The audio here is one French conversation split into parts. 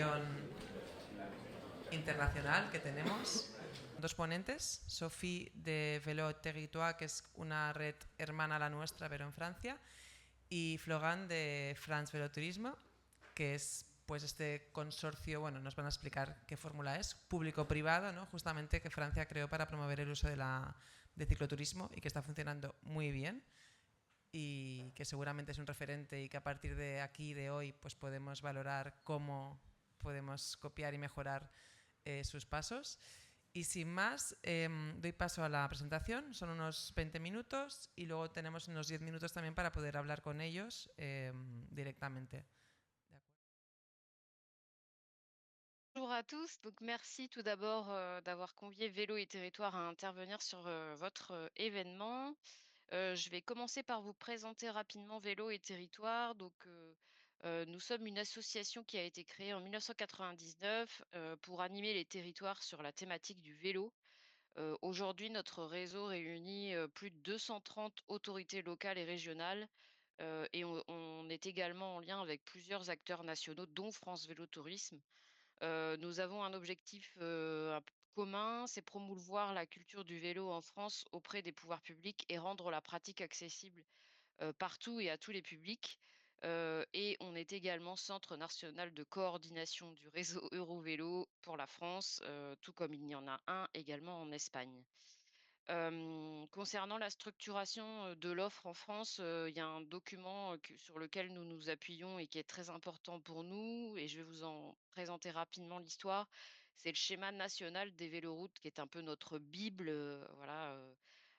presentación internacional que tenemos. Dos ponentes, Sophie de Vélo Territoire, que es una red hermana a la nuestra, pero en Francia, y Florent de France Vélo Turismo, que es pues este consorcio, bueno, nos van a explicar qué fórmula es, público-privado, ¿no? Justamente que Francia creó para promover el uso de cicloturismo y que está funcionando muy bien y que seguramente es un referente y que a partir de aquí, de hoy, pues podemos valorar cómo podemos copiar y mejorar sus pasos. Y sin más, doy paso a la presentación, son unos 20 minutos y luego tenemos unos 10 minutos también para poder hablar con ellos directamente. Bonjour à tous, donc merci tout d'abord d'avoir convié Vélo et Territoire à intervenir sur votre événement. Je vais commencer par vous présenter rapidement Vélo et Territoire. Nous sommes une association qui a été créée en 1999 pour animer les territoires sur la thématique du vélo. Aujourd'hui, notre réseau réunit plus de 230 autorités locales et régionales et on est également en lien avec plusieurs acteurs nationaux, dont France Vélo Tourisme. Nous avons un objectif, un p commun, c'est promouvoir la culture du vélo en France auprès des pouvoirs publics et rendre la pratique accessible, partout et à tous les publics. Et on est également centre national de coordination du réseau Eurovélo pour la France, tout comme il y en a un également en Espagne. Concernant la structuration, de l'offre en France, il y a un document, que sur lequel nous nous appuyons et qui est très important pour nous et je vais vous en présenter rapidement l'histoire. C'est le schéma national des véloroutes qui est un peu notre bible,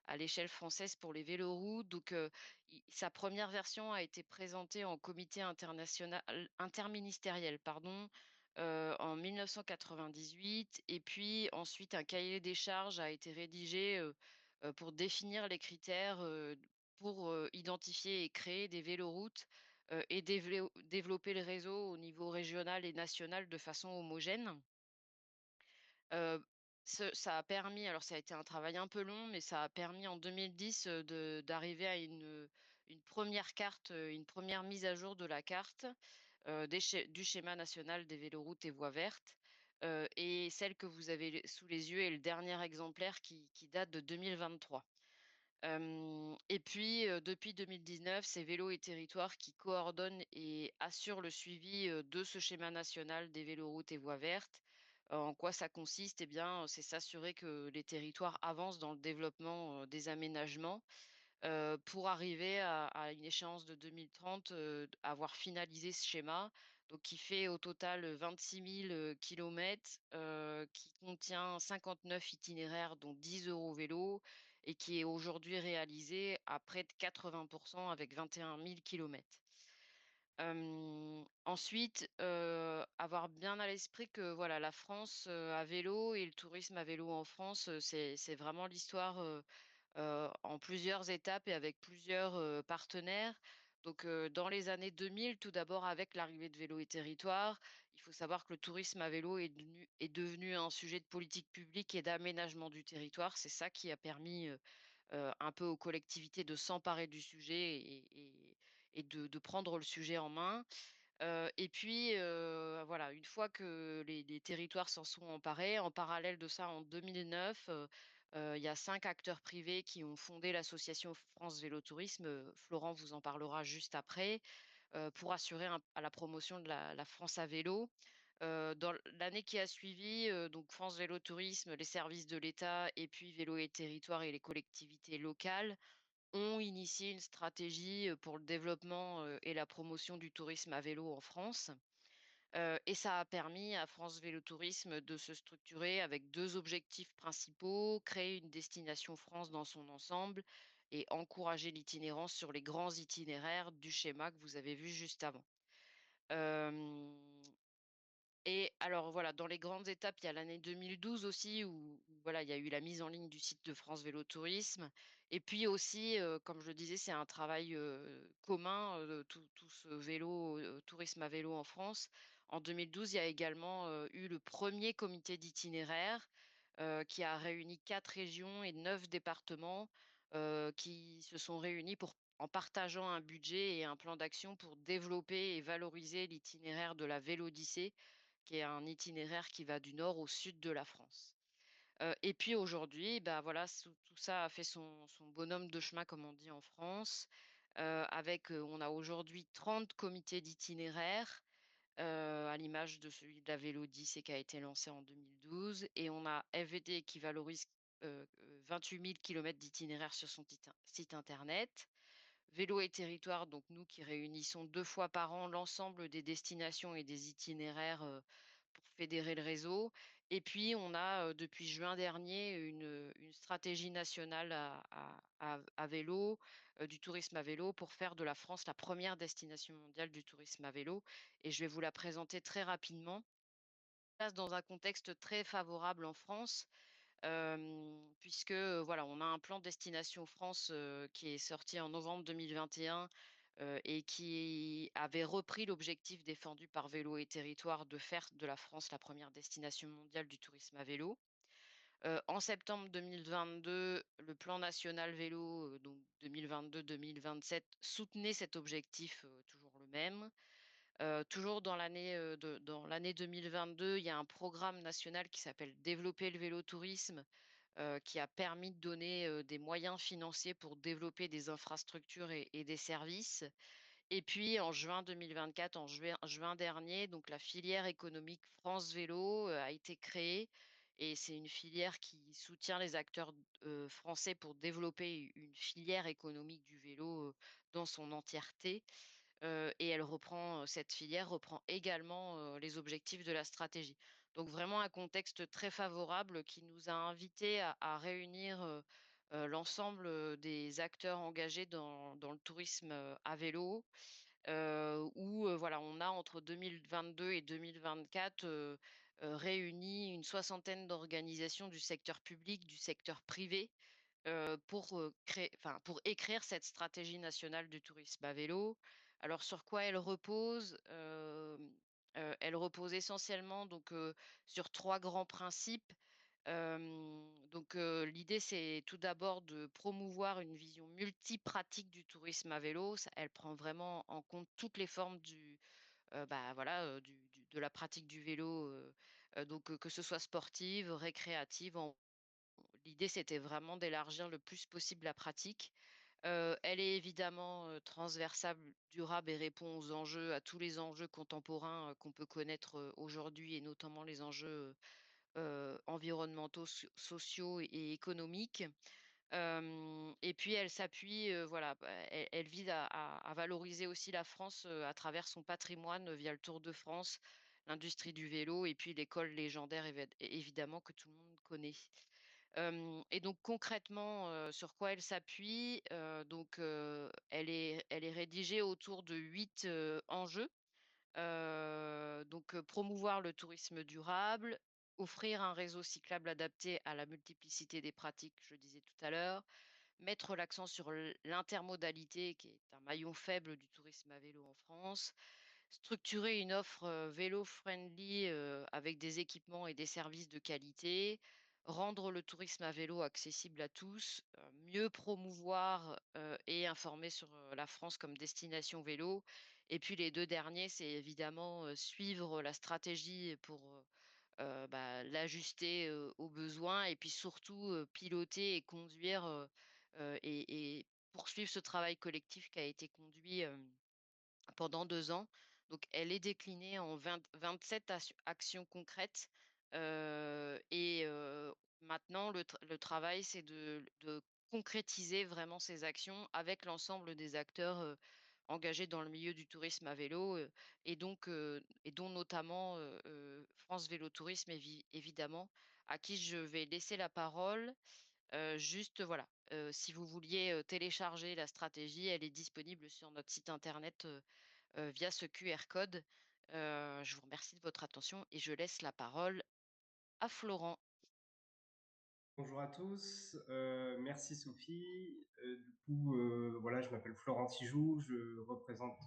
à l'échelle française pour les véloroutes. I sa première version a été présentée en comité international interministériel, pardon, en 1998 et puis ensuite un cahier des charges a été rédigé, pour définir les critères, pour, identifier et créer des véloroutes, et développer le réseau au niveau régional et national de façon homogène. Heu, ça a permis, alors ça a été un travail un peu long, mais ça a permis en 2010, de d'arriver à une première carte, une première mise à jour de la carte, du schéma national des véloroutes et voies vertes, et celle que vous avez sous les yeux est le dernier exemplaire qui date de 2023. Et puis, depuis 2019, c'est Vélo et Territoires qui coordonnent et assurent le suivi, de ce schéma national des véloroutes et voies vertes. En quoi ça consiste? Eh bien, c'est s'assurer que les territoires avancent dans le développement, des aménagements, pour arriver à une échéance de 2030, avoir finalisé ce schéma, donc qui fait au total, 26 000 kilomètres, qui contient 59 itinéraires dont 10 Eurovélo et qui est aujourd'hui réalisé à près de 80 avec 21 000 kilomètres. Ensuite, avoir bien à l'esprit que voilà, la France, à vélo et le tourisme à vélo en France, c'est vraiment l'histoire, en plusieurs étapes et avec plusieurs, partenaires. Dans les années 2000, tout d'abord avec l'arrivée de Vélo et Territoires, il faut savoir que le tourisme à vélo est devenu un sujet de politique publique et d'aménagement du territoire. C'est ça qui a permis, un peu aux collectivités de s'emparer du sujet et de prendre le sujet en main. Et puis, voilà, une fois que les territoires s'en sont emparés, en parallèle de ça, en 2009, il y a 5 acteurs privés qui ont fondé l'association France Vélo Tourisme, Florent vous en parlera juste après, pour assurer à la promotion de la France à vélo. Dans l'année qui a suivi, donc France Vélo Tourisme, les services de l'État et puis Vélo et Territoires et les collectivités locales ont initié une stratégie, pour le développement, et la promotion du tourisme à vélo en France. Et ça a permis à France Vélo Tourisme de se structurer avec 2 objectifs principaux: créer une destination France dans son ensemble et encourager l'itinérance sur les grands itinéraires du schéma que vous avez vu juste avant. Hem Et alors voilà, dans les grandes étapes, il y a l'année 2012 aussi où voilà, il y a eu la mise en ligne du site de France Vélo Tourisme et puis aussi, comme je le disais, c'est un travail, commun, de tout ce vélo, tourisme à vélo en France. En 2012, il y a également, eu le premier comité d'itinéraire, qui a réuni 4 régions et 9 départements, qui se sont réunis en partageant un budget et un plan d'action pour développer et valoriser l'itinéraire de la Vélodyssée qui est un itinéraire qui va du nord au sud de la France. Et puis aujourd'hui, bah, voilà, tout ça a fait son bonhomme de chemin, comme on dit en France, avec, on a aujourd'hui 30 comités d'itinéraire, à l'image de celui de la Vélo 10 et qui a été lancé en 2012, et on a FVD qui valorise, 28 000 kilomètres d'itinéraire sur son site internet. Vélo et territoire, donc nous qui réunissons 2 fois par an l'ensemble des destinations et des itinéraires, pour fédérer le réseau. Et puis on a, depuis juin dernier, une stratégie nationale à vélo, du tourisme à vélo, pour faire de la France la première destination mondiale du tourisme à vélo, et je vais vous la présenter très rapidement. Passe dans un contexte très favorable en France, puisque, voilà, on a un plan Destination France, qui est sorti en novembre 2021, et qui avait repris l'objectif défendu par Vélo et Territoires de faire de la France la première destination mondiale du tourisme à vélo. En septembre 2022, le plan national vélo, donc 2022-2027, soutenait cet objectif, toujours le même. Toujours dans l'année 2022, il y a un programme national qui s'appelle Développer le vélo-tourisme, qui a permis de donner, des moyens financiers pour développer des infrastructures et des services. Et puis en juin 2024, en juin dernier, donc la filière économique France Vélo, a été créée, et c'est une filière qui soutient les acteurs, français pour développer une filière économique du vélo, dans son entièreté. Et cette filière reprend également, les objectifs de la stratégie. Donc vraiment un contexte très favorable qui nous a invités à réunir, l'ensemble, des acteurs engagés dans le tourisme, à vélo, où, voilà, on a entre 2022 et 2024, réuni une soixantaine d'organisations du secteur public, du secteur privé, pour écrire cette stratégie nationale du tourisme à vélo. Alors sur quoi elle repose? Elle repose essentiellement, donc, sur 3 grands principes. Donc, l'idée, c'est tout d'abord de promouvoir une vision multipratique du tourisme à vélo. Ça, elle prend vraiment en compte toutes les formes bah, voilà, de la pratique du vélo, donc, que ce soit sportive, récréative. L'idée, c'était vraiment d'élargir le plus possible la pratique. Elle est évidemment, transversable, durable, et répond à tous les enjeux contemporains, qu'on peut connaître, aujourd'hui, et notamment les enjeux, environnementaux, sociaux et économiques. Et puis elle s'appuie, voilà, bah, elle vise à valoriser aussi la France, à travers son patrimoine, via le Tour de France, l'industrie du vélo, et puis l'école légendaire évidemment, que tout le monde connaît. Et donc concrètement, sur quoi elle s'appuie? Donc, elle est rédigée autour de 8 enjeux. Donc, promouvoir le tourisme durable, offrir un réseau cyclable adapté à la multiplicité des pratiques, je disais tout à l'heure, mettre l'accent sur l'intermodalité, qui est un maillon faible du tourisme à vélo en France, structurer une offre, vélo-friendly, avec des équipements et des services de qualité, rendre le tourisme à vélo accessible à tous, mieux promouvoir, et informer sur, la France comme destination vélo. Et puis les 2 derniers, c'est évidemment, suivre la stratégie pour, bah, l'ajuster, aux besoins, et puis surtout, piloter et conduire, et poursuivre ce travail collectif qui a été conduit, pendant 2 ans. Donc elle est déclinée en 27 actions concrètes, et maintenant le travail, c'est de concrétiser vraiment ces actions avec l'ensemble des acteurs, engagés dans le milieu du tourisme à vélo, et dont notamment, France Vélo Tourisme, évidemment, à qui je vais laisser la parole. Juste, voilà, si vous vouliez, télécharger la stratégie, elle est disponible sur notre site internet, via ce QR code. Je vous remercie de votre attention, et je laisse la parole à Florent. Bonjour à tous, merci Sophie. Voilà, je m'appelle Florent Tijoux, je représente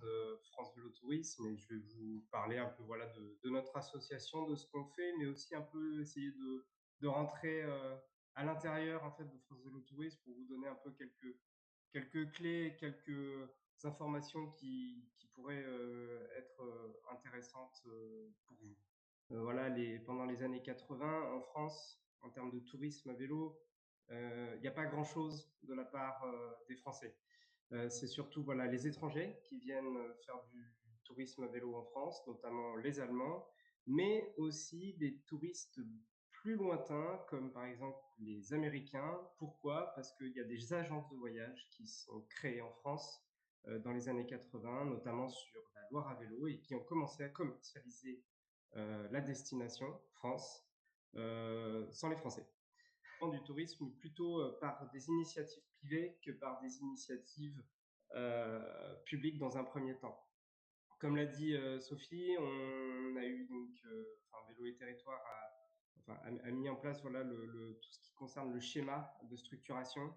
France Vélo Tourisme, et je vais vous parler un peu, voilà, de notre association, de ce qu'on fait, mais aussi un peu essayer de rentrer à l'intérieur, en fait, de France Vélo Tourisme, pour vous donner un peu quelques clés, quelques informations qui pourraient être intéressantes pour vous. Voilà, pendant les années 80 en France, en termes de tourisme à vélo, il n'y a pas grand-chose de la part des Français. C'est surtout voilà, les étrangers qui viennent faire du tourisme à vélo en France, notamment les Allemands, mais aussi des touristes plus lointains, comme par exemple les Américains. Pourquoi? Parce qu'il y a des agences de voyage qui sont créées en France dans les années 80, notamment sur la Loire à vélo, et qui ont commencé à commercialiser la destination France sans les Français. Du tourisme plutôt par des initiatives privées que par des initiatives publiques dans un premier temps. Comme l'a dit Sophie, on a eu donc, Vélo et Territoire a mis en place voilà, tout ce qui concerne le schéma de structuration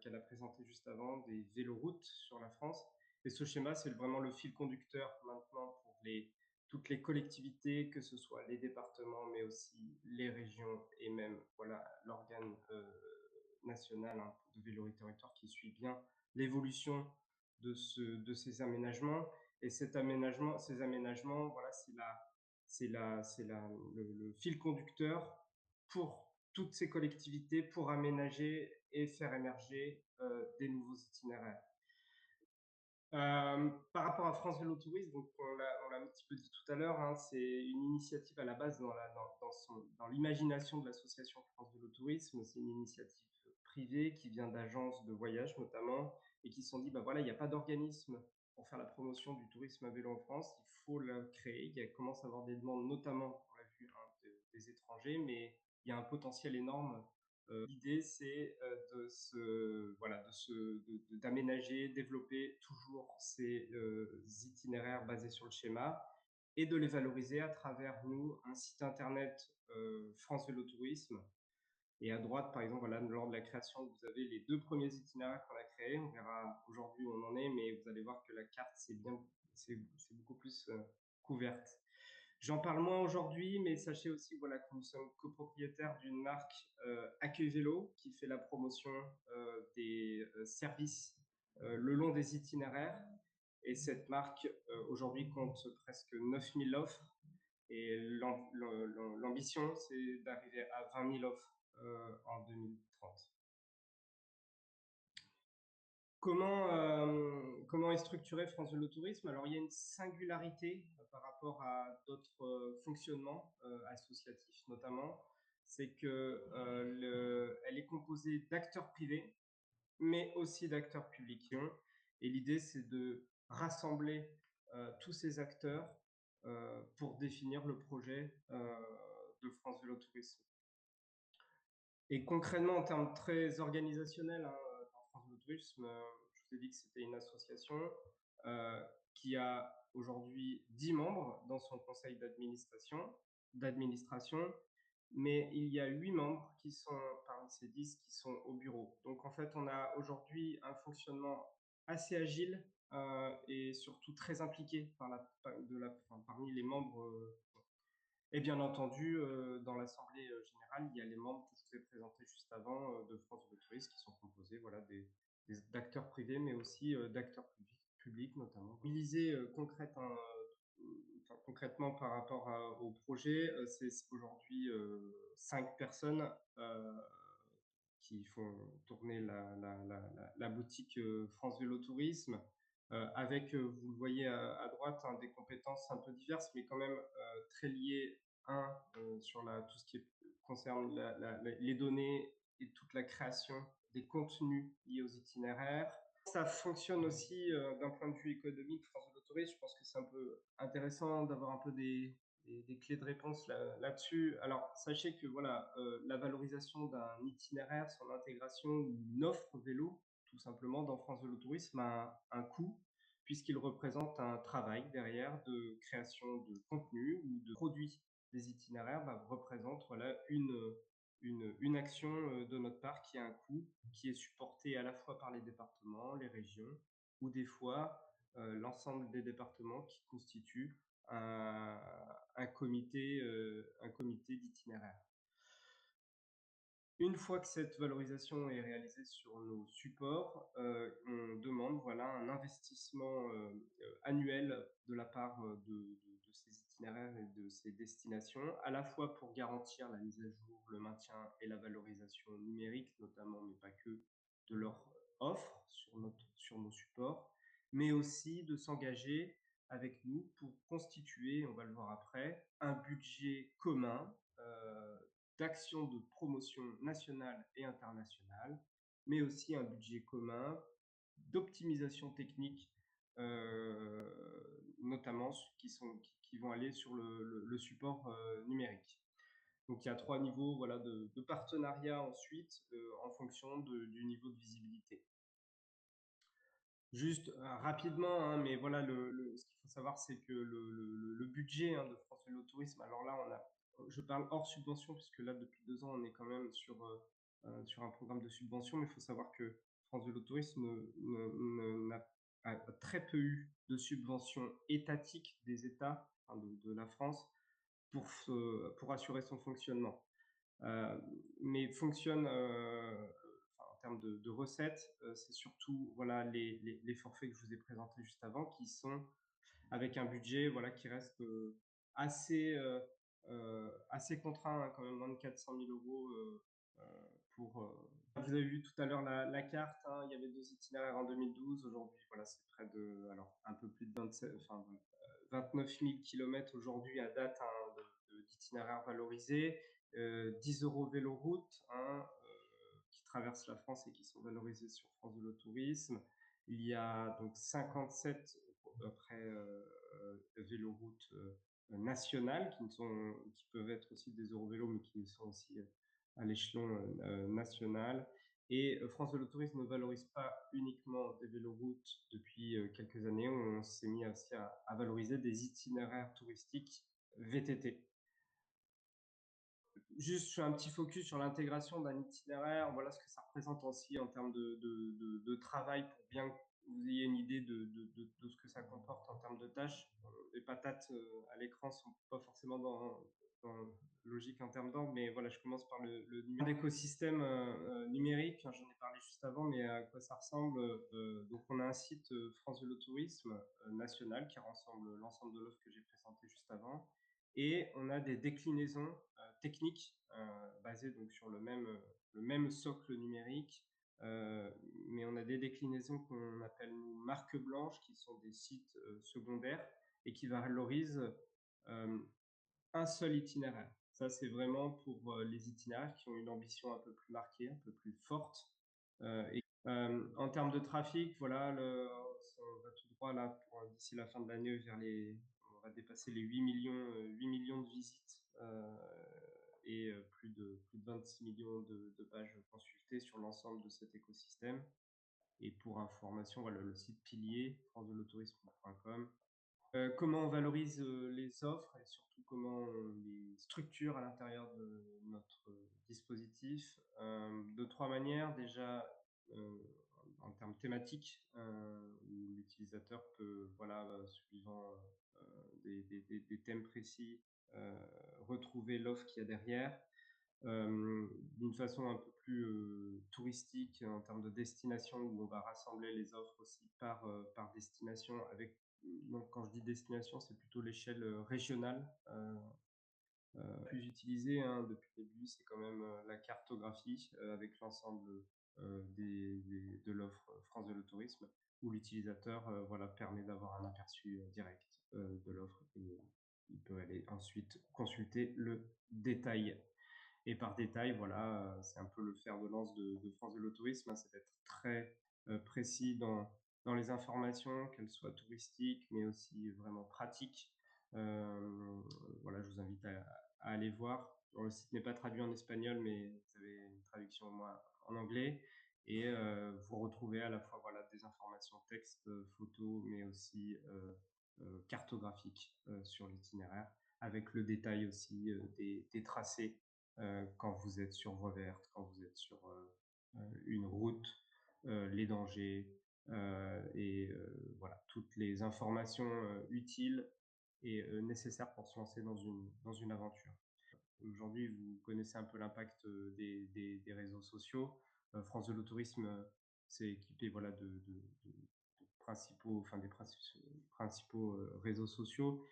qu'elle a présenté juste avant des véloroutes sur la France. Et ce schéma, c'est vraiment le fil conducteur maintenant pour toutes les collectivités, que ce soit les départements, mais aussi les régions et même voilà, l'organe national de Vélo et Territoire qui suit bien l'évolution de ces aménagements. Et ces aménagements, voilà, le fil conducteur pour toutes ces collectivités pour aménager et faire émerger des nouveaux itinéraires. Par rapport à France Vélo Tourisme, donc on l'a un petit peu dit tout à l'heure, hein, c'est une initiative à la base dans l'imagination de l'association France Vélo Tourisme. C'est une initiative privée qui vient d'agences de voyage notamment et qui se sont dit bah voilà, il n'y a pas d'organisme pour faire la promotion du tourisme à vélo en France, il faut le créer. Il commence à avoir des demandes, notamment on l'a vu des étrangers, mais il y a un potentiel énorme. L'idée, c'est d'aménager, développer toujours ces itinéraires basés sur le schéma et de les valoriser à travers nous, un site internet France Vélo Tourisme. Et à droite, par exemple, voilà, lors de la création, vous avez les 2 premiers itinéraires qu'on a créés. On verra aujourd'hui où on en est, mais vous allez voir que la carte, c'est beaucoup plus couverte. J'en parle moins aujourd'hui, mais sachez aussi voilà, que nous sommes copropriétaires d'une marque Accueil Vélo qui fait la promotion des services le long des itinéraires. Et cette marque aujourd'hui compte presque 9000 offres. Et l'ambition, c'est d'arriver à 20 000 offres en 2030. Comment est structuré France Vélo Tourisme? Alors, il y a une singularité par rapport à d'autres fonctionnements associatifs notamment, c'est qu'elle est composée d'acteurs privés, mais aussi d'acteurs publics. Et l'idée, c'est de rassembler tous ces acteurs pour définir le projet de France Vélo Tourisme. Et concrètement, en termes très organisationnels, dans France Vélo Tourisme, je vous ai dit que c'était une association qui a aujourd'hui 10 membres dans son conseil d'administration, mais il y a 8 membres qui sont, parmi ces 10, qui sont au bureau. Donc en fait, on a aujourd'hui un fonctionnement assez agile et surtout très impliqué parmi les membres. Et bien entendu, dans l'Assemblée générale, il y a les membres que je vous ai présentés juste avant de France Vélo Tourisme qui sont composés voilà, d'acteurs privés, mais aussi d'acteurs publics notamment. Mobilisés concrètement par rapport au projet, c'est aujourd'hui 5 personnes qui font tourner la boutique France Vélo Tourisme, avec, vous le voyez à droite, des compétences un peu diverses, mais quand même très liées, sur tout ce qui concerne les données et toute la création des contenus liés aux itinéraires. Ça fonctionne aussi d'un point de vue économique, France Vélo Tourisme. Je pense que c'est un peu intéressant d'avoir un peu des clés de réponse là-dessus. Alors, sachez que voilà, la valorisation d'un itinéraire, son intégration ou une offre vélo, tout simplement, dans France Vélo Tourisme, a un coût, puisqu'il représente un travail derrière de création de contenu ou de produits des itinéraires, représente voilà, une action de notre part qui a un coût, qui est supporté à la fois par les départements, les régions, ou des fois l'ensemble des départements qui constituent un comité d'itinéraire. Une fois que cette valorisation est réalisée sur nos supports, on demande voilà, un investissement annuel de la part de ces itinéraires itinéraires et de ses destinations, à la fois pour garantir la mise à jour, le maintien et la valorisation numérique notamment, mais pas que, de leur offre sur nos supports, mais aussi de s'engager avec nous pour constituer, on va le voir après, un budget commun d'actions de promotion nationale et internationale, mais aussi un budget commun d'optimisation technique, notamment qui vont aller sur le support numérique. Donc il y a 3 niveaux voilà, de partenariat ensuite en fonction du niveau de visibilité. Juste rapidement, hein, mais voilà, ce qu'il faut savoir, c'est que le budget hein, de France Vélo Tourisme, alors là, je parle hors subvention, puisque là, depuis 2 ans, on est quand même sur un programme de subvention, mais il faut savoir que France Vélo Tourisme a très peu eu de subventions étatiques des États, enfin, de la France, pour assurer son fonctionnement. Mais fonctionne en termes de recettes, c'est surtout voilà, les forfaits que je vous ai présentés juste avant qui sont avec un budget voilà, qui reste assez, assez contraint, hein, quand même moins de 400 000 euros pour. Vous avez vu tout à l'heure la carte, hein, il y avait 2 itinéraires en 2012. Aujourd'hui, voilà, c'est près de, alors un peu plus de 27, enfin, 29 000 km aujourd'hui à date hein, d'itinéraires valorisés. 10 euros véloroute hein, qui traversent la France et qui sont valorisés sur France Vélo Tourisme. Il y a donc 57 après véloroutes nationales qui peuvent être aussi des Eurovélos mais qui sont aussi à l'échelon national. Et France Vélo Tourisme ne valorise pas uniquement des véloroutes depuis quelques années. On s'est mis aussi à valoriser des itinéraires touristiques VTT. Juste, je fais un petit focus sur l'intégration d'un itinéraire. Voilà ce que ça représente aussi en termes de travail pour bien que vous ayez une idée de ce que ça comporte en termes de tâches. Les patates à l'écran sont pas forcément dans logique en termes d'ordre, mais voilà, je commence par le numérique. L'écosystème numérique, hein, j'en ai parlé juste avant, mais à quoi ça ressemble donc, on a un site France Vélo Tourisme national qui rassemble l'ensemble de l'offre que j'ai présentée juste avant. Et on a des déclinaisons techniques basées donc sur le même socle numérique, mais on a des déclinaisons qu'on appelle nous marques blanches, qui sont des sites secondaires et qui valorisent un seul itinéraire. Ça, c'est vraiment pour les itinéraires qui ont une ambition un peu plus marquée, un peu plus forte. En termes de trafic, voilà, on va tout droit là d'ici la fin de l'année on va dépasser les 8 millions de visites et plus de 26 millions de pages consultées sur l'ensemble de cet écosystème. Et pour information, voilà le site pilier, francevelotourisme.com. Comment on valorise les offres et surtout comment on les structure à l'intérieur de notre dispositif. De 3 manières. Déjà, en termes thématiques, où l'utilisateur peut, voilà, suivant des thèmes précis, retrouver l'offre qu'il y a derrière. D'une façon un peu plus touristique en termes de destination, où on va rassembler les offres aussi par destination. Donc quand je dis destination, c'est plutôt l'échelle régionale. Plus utilisée hein, depuis le début, c'est quand même la cartographie avec l'ensemble de l'offre France Vélo Tourisme, où l'utilisateur voilà, permet d'avoir un aperçu direct de l'offre et il peut aller ensuite consulter le détail. Et par détail, voilà, c'est un peu le fer de lance de France Vélo Tourisme, hein, c'est d'être très précis dans les informations, qu'elles soient touristiques, mais aussi vraiment pratiques. Voilà, je vous invite à aller voir. Le site n'est pas traduit en espagnol, mais vous avez une traduction au moins en anglais. Et vous retrouvez à la fois voilà, des informations texte, photos, mais aussi cartographiques sur l'itinéraire, avec le détail aussi des tracés quand vous êtes sur voie verte, quand vous êtes sur une route, les dangers et voilà, toutes les informations utiles et nécessaires pour se lancer dans une aventure. Aujourd'hui, vous connaissez un peu l'impact des réseaux sociaux. France Vélo Tourisme s'est équipé voilà, des principaux réseaux sociaux.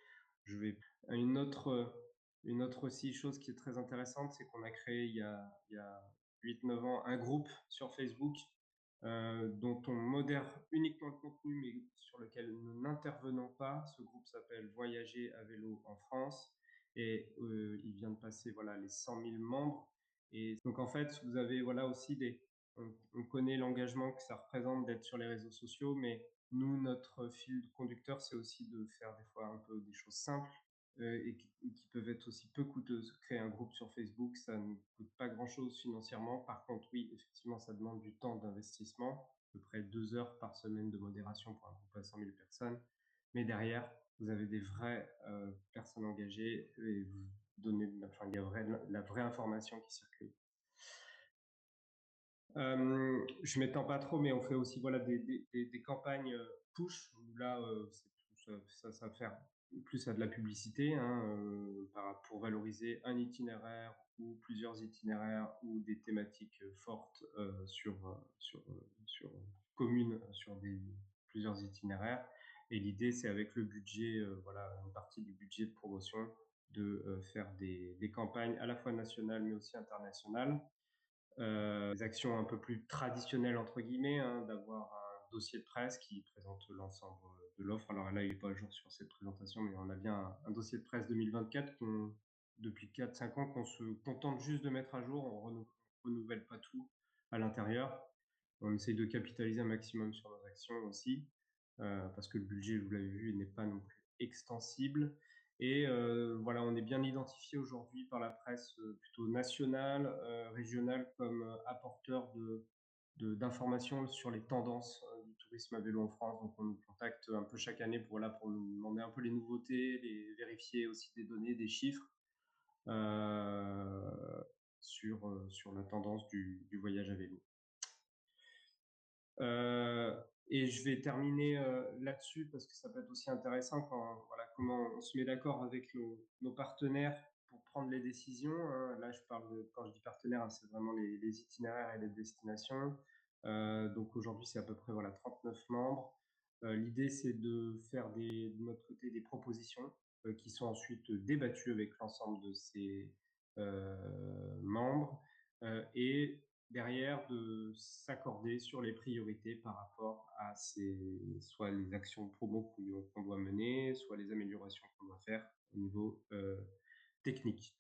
je vais... Une autre aussi chose qui est très intéressante, c'est qu'on a créé il y a 8-9 ans un groupe sur Facebook dont on modère uniquement le contenu, mais sur lequel nous n'intervenons pas. Ce groupe s'appelle Voyager à vélo en France et il vient de passer les 100 000 membres. Et donc en fait, vous avez aussi on connaît l'engagement que ça représente d'être sur les réseaux sociaux, mais nous, notre fil conducteur, c'est aussi de faire des fois un peu des choses simples et qui peuvent être aussi peu coûteuses. Créer un groupe sur Facebook, ça ne coûte pas grand-chose financièrement. Par contre, oui, effectivement, ça demande du temps d'investissement, à peu près 2 heures par semaine de modération pour un groupe à 100 000 personnes. Mais derrière, vous avez des vraies personnes engagées et vous donnez, il y a la vraie information qui circule. Je m'étends pas trop, mais on fait aussi des campagnes push, où là, ça va faire plus à de la publicité, pour valoriser un itinéraire ou plusieurs itinéraires ou des thématiques fortes communes sur plusieurs itinéraires. Et l'idée, c'est avec le budget, une partie du budget de promotion, de faire des campagnes à la fois nationales mais aussi internationales. Des actions un peu plus traditionnelles entre guillemets, d'avoir un dossier de presse qui présente l'ensemble de l'offre. Alors là, il n'est pas à jour sur cette présentation, mais on a bien un dossier de presse 2024 depuis 4-5 ans qu'on se contente juste de mettre à jour. On renouvelle pas tout à l'intérieur. On essaye de capitaliser un maximum sur nos actions aussi, parce que le budget, vous l'avez vu, n'est pas non plus extensible. Et on est bien identifié aujourd'hui par la presse plutôt nationale, régionale, comme apporteur d'informations sur les tendances du tourisme à vélo en France. Donc on nous contacte un peu chaque année pour nous demander un peu les nouveautés, vérifier aussi des données, des chiffres sur la tendance du voyage à vélo. Et je vais terminer là-dessus parce que ça peut être aussi intéressant comment on se met d'accord avec nos partenaires pour prendre les décisions. Là, quand je dis partenaires, c'est vraiment les itinéraires et les destinations. Donc aujourd'hui, c'est à peu près 39 membres. L'idée, c'est de faire de notre côté des propositions qui sont ensuite débattues avec l'ensemble de ces membres et derrière de s'accorder sur les priorités par rapport à soit les actions promo qu'on doit mener, soit les améliorations qu'on doit faire au niveau technique.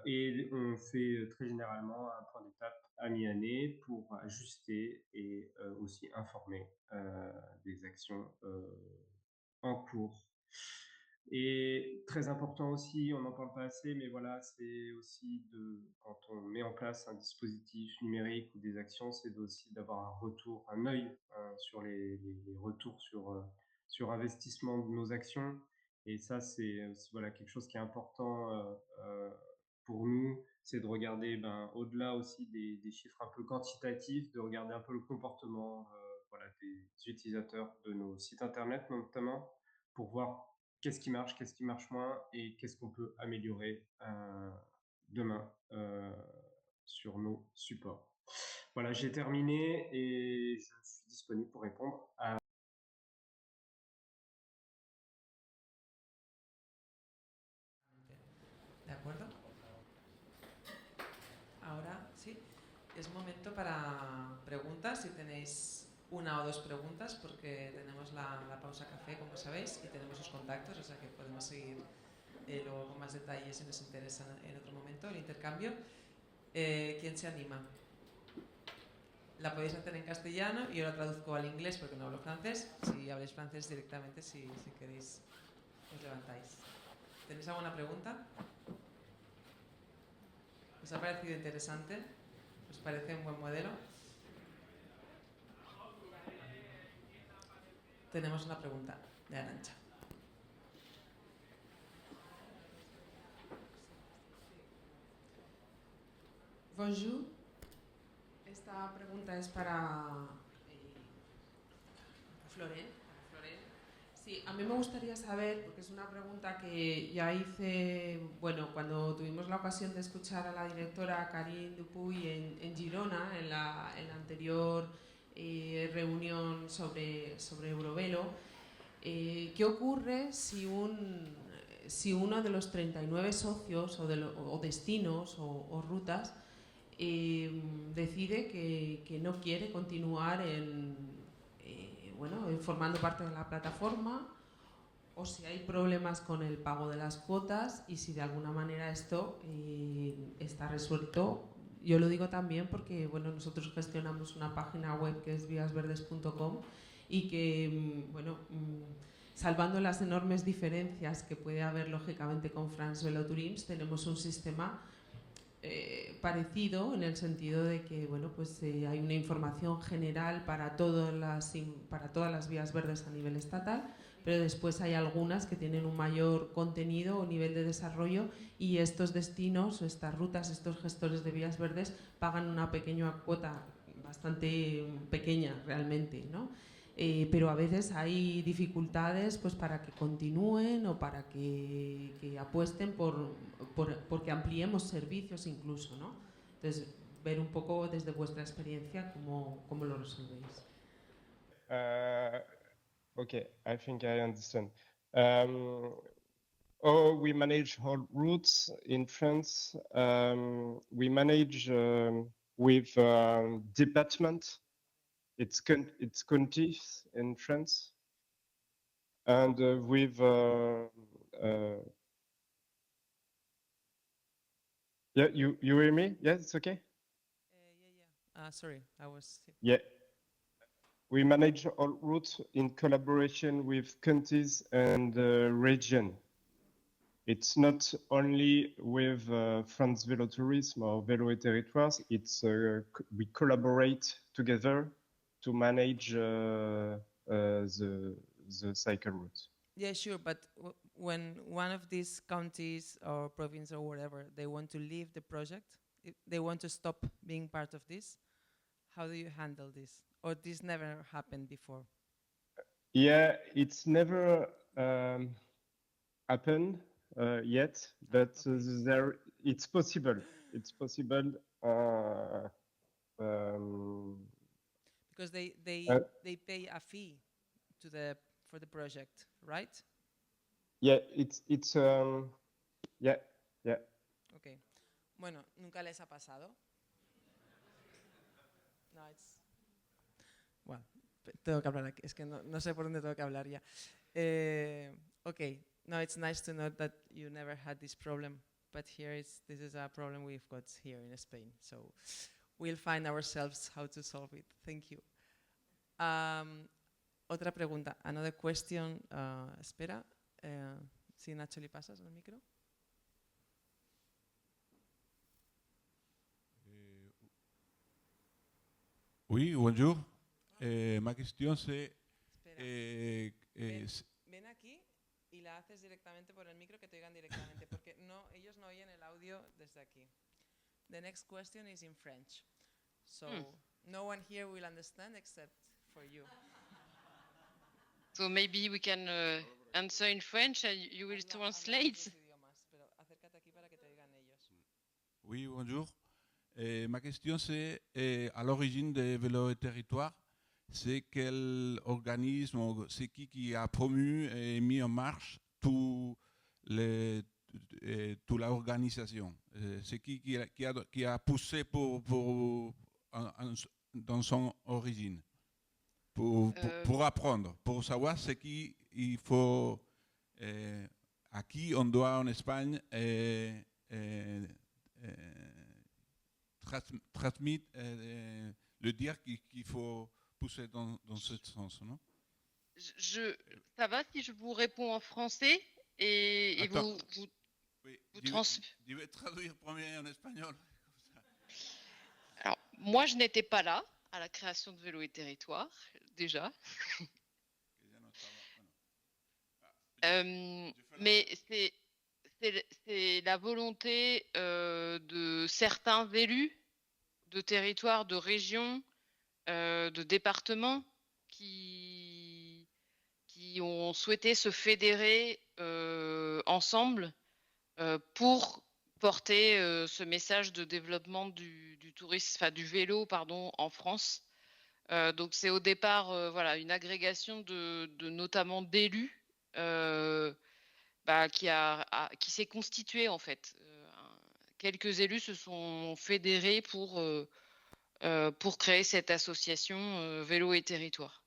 Et on fait très généralement un point d'étape à mi-année pour ajuster et aussi informer des actions en cours. Et très important aussi, on n'en parle pas assez, mais c'est aussi quand on met en place un dispositif numérique ou des actions, c'est aussi d'avoir un œil sur les retours sur investissement de nos actions. Et ça, c'est quelque chose qui est important pour nous, c'est de regarder au-delà aussi des chiffres un peu quantitatifs, de regarder un peu le comportement des utilisateurs de nos sites internet notamment, pour voir qu'est-ce qui marche moins et qu'est-ce qu'on peut améliorer demain sur nos supports. Voilà, j'ai terminé et je suis disponible pour répondre à... ¿De acuerdo? Ahora sí, es momento para preguntas, si tenéis una o dos preguntas, porque tenemos la pausa café, como sabéis, y tenemos los contactos, o sea que podemos seguir luego con más detalles si nos interesa en otro momento el intercambio. ¿Quién se anima? La podéis hacer en castellano y yo la traduzco al inglés porque no hablo francés. Si habléis francés directamente, si queréis, os levantáis. ¿Tenéis alguna pregunta? ¿Os ha parecido interesante? ¿Os parece un buen modelo? Tenemos una pregunta de Arantxa. Bonjour. Esta pregunta es para Florent. Sí, a mí me gustaría saber, porque es una pregunta que ya hice, cuando tuvimos la ocasión de escuchar a la directora Karine Dupuy en Girona, en la anterior reunión sobre Eurovelo. ¿Qué ocurre si un si uno de los 39 socios o destinos o rutas decide que no quiere continuar formando parte de la plataforma, o si hay problemas con el pago de las cuotas y si de alguna manera esto está resuelto. Yo lo digo también porque nosotros gestionamos una página web que es víasverdes.com y que, salvando las enormes diferencias que puede haber lógicamente con France Veloturims, tenemos un sistema parecido en el sentido de que hay una información general para todas las vías verdes a nivel estatal, pero después hay algunas que tienen un mayor contenido o nivel de desarrollo y estos destinos, estas rutas, estos gestores de vías verdes pagan una pequeña cuota, bastante pequeña realmente, ¿no? Pero a veces hay dificultades pues, para que continúen o para que apuesten porque ampliemos servicios incluso, ¿no? Entonces, ver un poco desde vuestra experiencia cómo lo resolvéis. Okay, I think I understand. We manage whole routes in France. We manage with department. It's counties in France. And with yeah, you hear me? Yeah, it's okay. Sorry, I was. Yeah. We manage all routes in collaboration with counties and region. It's not only with France Velotourisme or Vélo et Territoires. It's we collaborate together to manage the cycle routes. Yeah, sure, but when one of these counties or province or whatever, they want to leave the project, if they want to stop being part of this, how do you handle this? Or this never happened before? Yeah, it's never happened yet, but okay. It's possible. It's possible. Because they pay a fee for the project, right? Yeah, it's yeah. Okay. Bueno, nunca les ha pasado. No, it's well, tengo que hablar aquí. Es que no sé por dónde tengo que hablar ya. Okay. No, it's nice to know that you never had this problem, but this is a problem we've got here in Spain. So we'll find ourselves how to solve it. Thank you. Otra pregunta. Another question. Espera. Si Nacho le pasas el micro. Oui, bonjour. Ma question c'est... Ven aquí y la haces directamente por el micro, que te oigan directamente, porque ellos no oyen el audio desde aquí. The next question is in French. So no one here will understand except for you. So maybe we can answer in French and you will translate. Pero acércate aquí para que te oigan ellos. Oui, bonjour. Ma question c'est, à l'origine de Vélo et Territoire, c'est quel organisme, c'est qui a promu et mis en marche toute l'organisation? C'est qui a poussé dans son origine pour apprendre, pour savoir ce qu'il faut, à qui on doit en Espagne transmettre, le dire qu'il faut pousser dans ce sens, non? Ça va si je vous réponds en français et vous Je vais traduire premier en espagnol. Alors, moi, je n'étais pas là à la création de Vélo et Territoire, déjà. Mais c'est la volonté de certains élus de territoires, de régions, de départements qui ont souhaité se fédérer ensemble pour porter ce message de développement du tourisme, enfin du vélo, pardon, en France. Donc c'est au départ une agrégation de notamment d'élus qui s'est constitué en fait. Quelques élus se sont fédérés pour créer cette association Vélo et Territoire.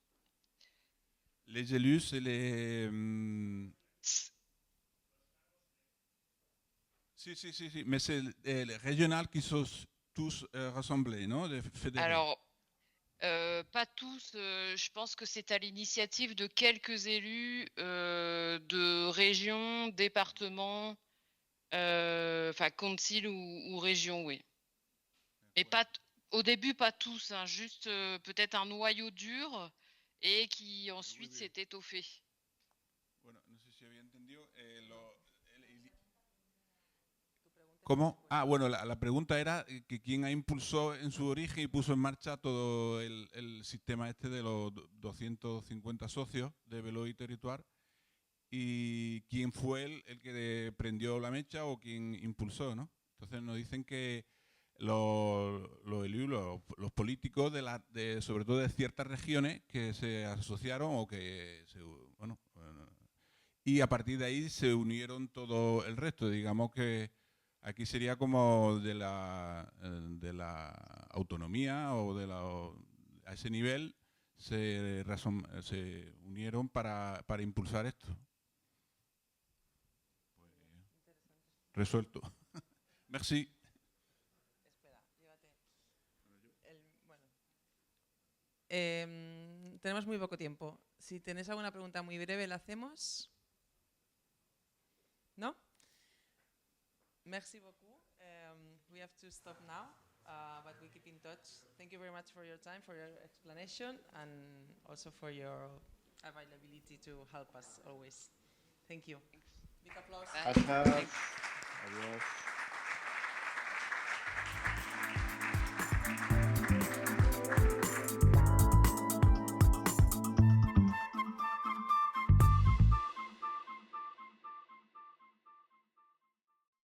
Les élus, c'est les... Si, mais c'est les régionales qui sont tous rassemblés, non? Fédérés. Alors, pas tous, je pense que c'est à l'initiative de quelques élus de régions, départements, enfin council ou région, oui. Mais pas au début, pas tous, hein, juste peut-être un noyau dur et qui ensuite s'est étoffé. Bueno, no sé si había entendido. ¿Cómo? Ah, bueno, la pregunta era que quién impulsó en su origen y puso en marcha todo el sistema este de los 250 socios de Vélo y Territoire, y quién fue el que prendió la mecha o quién impulsó, ¿no? Entonces nos dicen que los políticos, sobre todo de ciertas regiones, que se asociaron o que y a partir de ahí se unieron todo el resto. Digamos que aquí sería como de la autonomía o a ese nivel se unieron para impulsar esto. Pues, resuelto. Merci. Espera, llévate tenemos muy poco tiempo. Si tenéis alguna pregunta muy breve, la hacemos. ¿No? Merci beaucoup. We have to stop now, but we keep in touch. Thank you very much for your time, for your explanation, and also for your availability to help us always. Thank you. Big applause. Bye. Adiós.